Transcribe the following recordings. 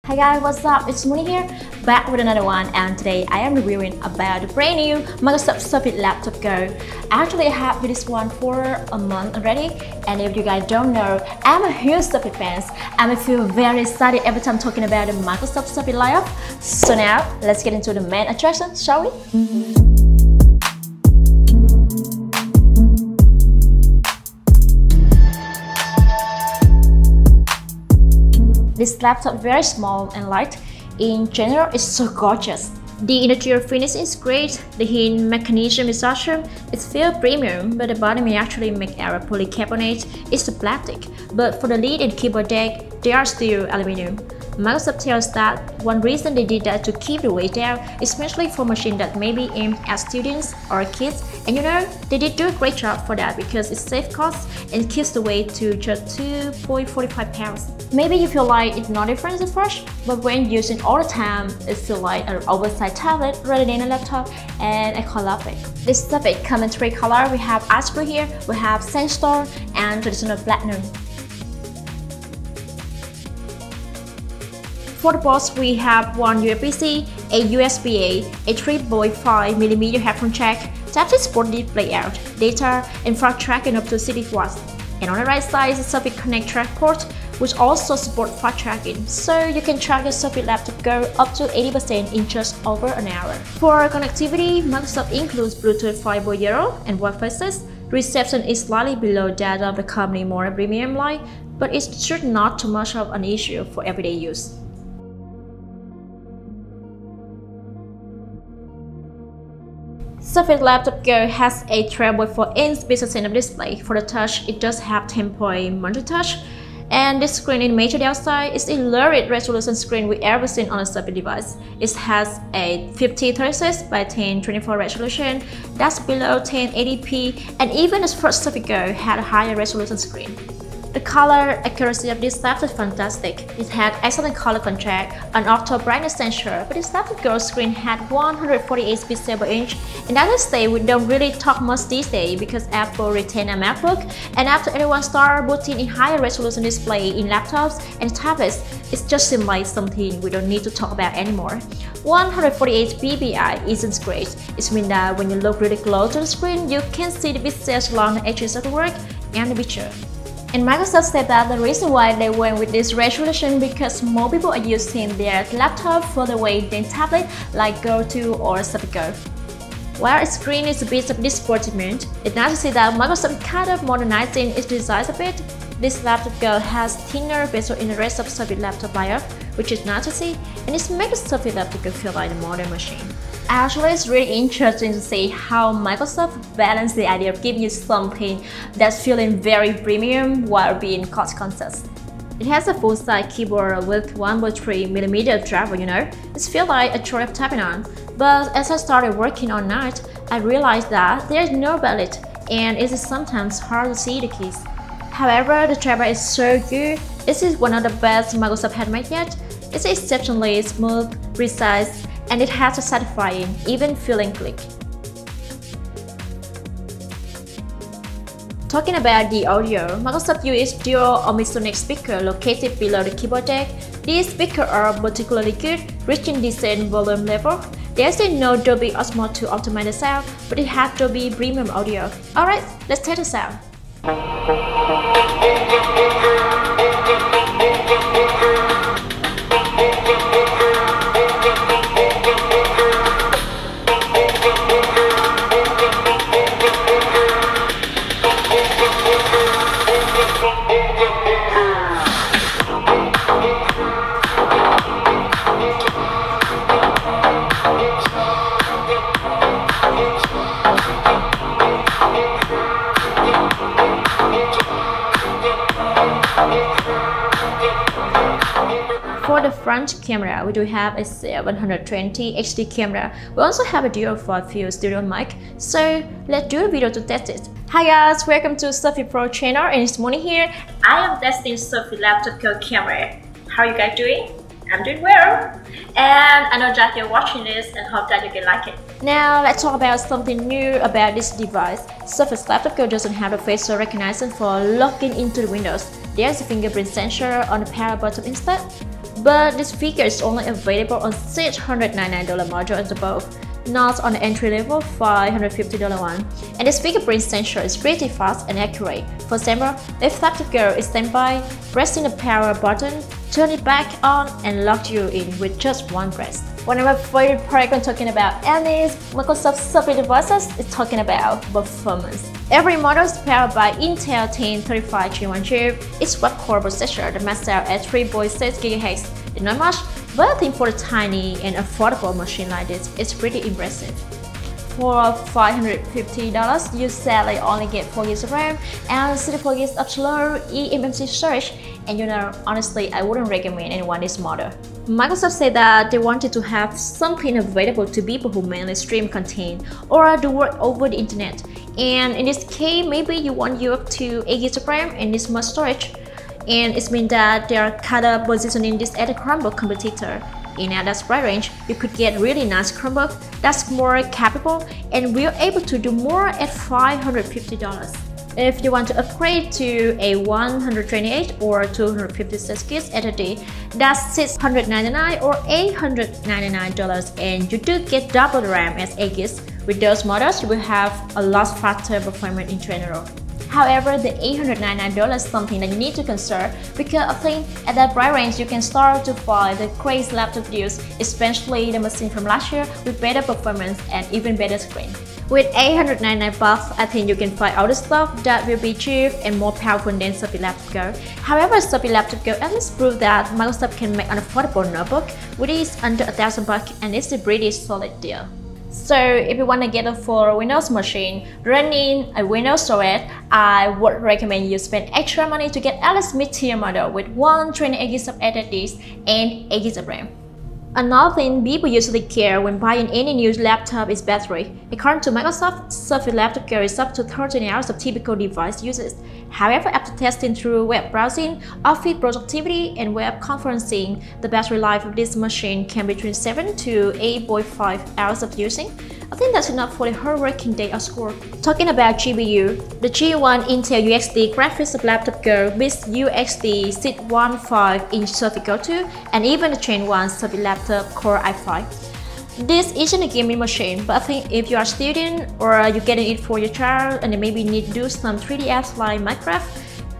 Hi guys, what's up? It's Mooney here, back with another one, and today I am reviewing about the brand new Microsoft Surface Laptop Go. Actually, I have this one for a month already, and if you guys don't know, I'm a huge Surface fan, and I feel very excited every time talking about the Microsoft Surface lineup. So now, let's get into the main attraction, shall we? This laptop is very small and light. In general, it's so gorgeous. The interior finish is great. The hinge mechanism is awesome. It's feel premium, but the bottom is actually made out of polycarbonate. It's a plastic, but for the lead and keyboard deck, they are still aluminum. Microsoft tells that one reason they did that to keep the weight down, especially for machines that may be aimed at students or kids. And you know, they did do a great job for that because it saves costs and keeps the weight to just 2.45 pounds. Maybe you feel like it's not different at first, but when using all the time, it feels like an oversized tablet rather than a laptop, and I quite love it. This Surface comes in three colors. We have ice blue here, we have sandstone, and traditional platinum. For the box, we have one USB-C, a USB-A, a 3.5mm headphone jack, Type-C support display out, data, and fast tracking up to 60 watts. And on the right side is a Surface Connect track port, which also supports fast tracking, so you can charge your Surface Laptop Go up to 80% in just over an hour. For connectivity, Microsoft includes Bluetooth 5.0 and Wi-Fi 6. Reception is slightly below that of the company more premium line, but it should not too much of an issue for everyday use. Surface Laptop Go has a 12.4-inch bezel display. For the touch, it does have 10-point multi-touch, and this screen in major downside is a low-res resolution screen we ever seen on a Surface device. It has a 5036 by 1024 resolution, that's below 1080p, and even the first Surface Go had a higher resolution screen. The color accuracy of this laptop is fantastic. It had excellent color contrast, an auto brightness sensor, but this laptop Go screen had 148 pixels per inch. And I would say we don't really talk much these days because Apple retained a MacBook, and after everyone started booting in higher resolution display in laptops and tablets, it just seems like something we don't need to talk about anymore. 148 ppi isn't great. It means that when you look really close to the screen, you can see the pixels along the edges of the work and the picture. And Microsoft said that the reason why they went with this resolution because more people are using their laptop further away than tablet like Go 2 or Surface Go. While its screen is a bit of disappointment, it's nice to see that Microsoft kind of modernizing its design a bit. This laptop Go has thinner bezel in the rest of Surface laptop lineup, which is nice to see, and it makes the Surface laptop Go feel like a modern machine. Actually, it's really interesting to see how Microsoft balanced the idea of giving you something that's feeling very premium while being cost conscious. It has a full-size keyboard with 1.3mm driver, you know. It feels like a choice of typing on. But as I started working all night, I realized that there's no backlit, and it is sometimes hard to see the keys. However, the trackpad is so good. This is one of the best Microsoft had made yet. It's exceptionally smooth, precise, and it has a satisfying, even feeling click. Talking about the audio, Microsoft uses dual Omnisonic speaker located below the keyboard deck. These speakers are particularly good, reaching decent volume level. There's no Dolby Atmos to optimize the sound, but it has Dolby Premium audio. Alright, let's test the sound. For the front camera, we do have a 720 HD camera. We also have a dual field stereo mic, so let's do a video to test it. Hi guys, welcome to Surface Pro channel, and it's Mooney here. I am testing Surface Laptop Go camera. How are you guys doing? I'm doing well, and I know that you're watching this and hope that you can like it. Now let's talk about something new about this device. Surface Laptop Go doesn't have a facial recognition for logging into the Windows. There's a fingerprint sensor on the power button instead. But this figure is only available on $699 model and above, not on the entry-level $550 one. And this fingerprint sensor is pretty fast and accurate. For example, if laptop girl is standby, pressing the power button, turn it back on and lock you in with just one press. One of my favorite products when talking about any Microsoft Surface devices is talking about performance. Every model is powered by Intel 1035 Gen1 chip. Its quad-core processor that maxes out at 3.6 GHz. It's not much, but I think for a tiny and affordable machine like this, it's pretty impressive. For $550, you sadly only get 4GB of RAM and 64GB of low eMMC storage, and honestly, I wouldn't recommend anyone this model. Microsoft said that they wanted to have something available to people who mainly stream content or do work over the internet. And in this case, maybe you want you up to 8GB of RAM and this much storage. And it means that they are kind of positioning this as a Chromebook competitor. In that price range, you could get really nice Chromebook that's more capable and will able to do more at $550. If you want to upgrade to a 128 or 256 gigs SSD, that's $699 or $899, and you do get double the RAM as 8 gigs. With those models, you will have a lot faster performance in general. However, the $899 is something that you need to consider because I think at that price range you can start to find the crazy laptop deals, especially the machine from last year with better performance and even better screen. With $899, I think you can find other stuff that will be cheap and more powerful than Surface Laptop Go. However, Surface Laptop Go at least proved that Microsoft can make an affordable notebook which is under $1,000 and it's a pretty solid deal. So if you want to get a full Windows machine running a Windows OS, I would recommend you spend extra money to get at least mid-tier model with 128GB of SSD and 8GB of RAM. Another thing people usually care when buying any new laptop is battery. According to Microsoft, Surface Laptop carries up to 13 hours of typical device usage. However, after testing through web browsing, office productivity, and web conferencing, the battery life of this machine can be between 7 to 8.5 hours of using. I think that's enough for the whole working day of school. Talking about GPU, the G1 Intel UXD graphics of Laptop Girl beats UXD 615-inch Surface Go 2 and even the Gen 1 Surface Laptop Core i5. This isn't a gaming machine, but I think if you are a student or you're getting it for your child and you maybe need to do some 3D apps like Minecraft,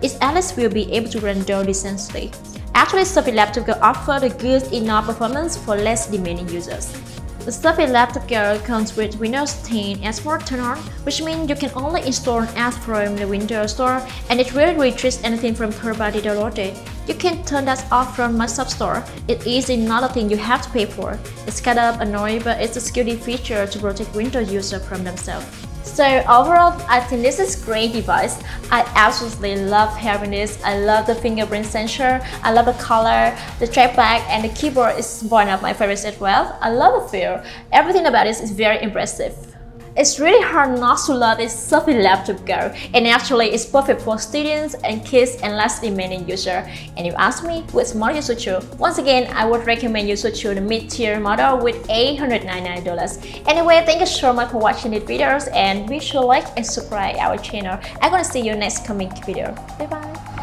it at least will be able to run those decently. Actually, Surface Laptop Go offers a good enough performance for less demanding users. The Surface Laptop Go comes with Windows 10 as Smart Turn-On, which means you can only install apps from the Windows Store and it really restricts anything from third-party downloaded. You can turn that off from Microsoft Store. It is another thing you have to pay for. It's kind of annoying, but it's a security feature to protect Windows users from themselves. So overall, I think this is a great device. I absolutely love having this. I love the fingerprint sensor, I love the color, the trackpad, and the keyboard is one of my favorites as well. I love the feel. Everything about this is very impressive. It's really hard not to love this Surface Laptop Go, and actually it's perfect for students and kids and less demanding users. And if you ask me which model you should choose, once again I would recommend you should choose the mid-tier model with $899. Anyway, thank you so much for watching these videos and be sure to like and subscribe our channel. I'm gonna see you next coming video. Bye bye.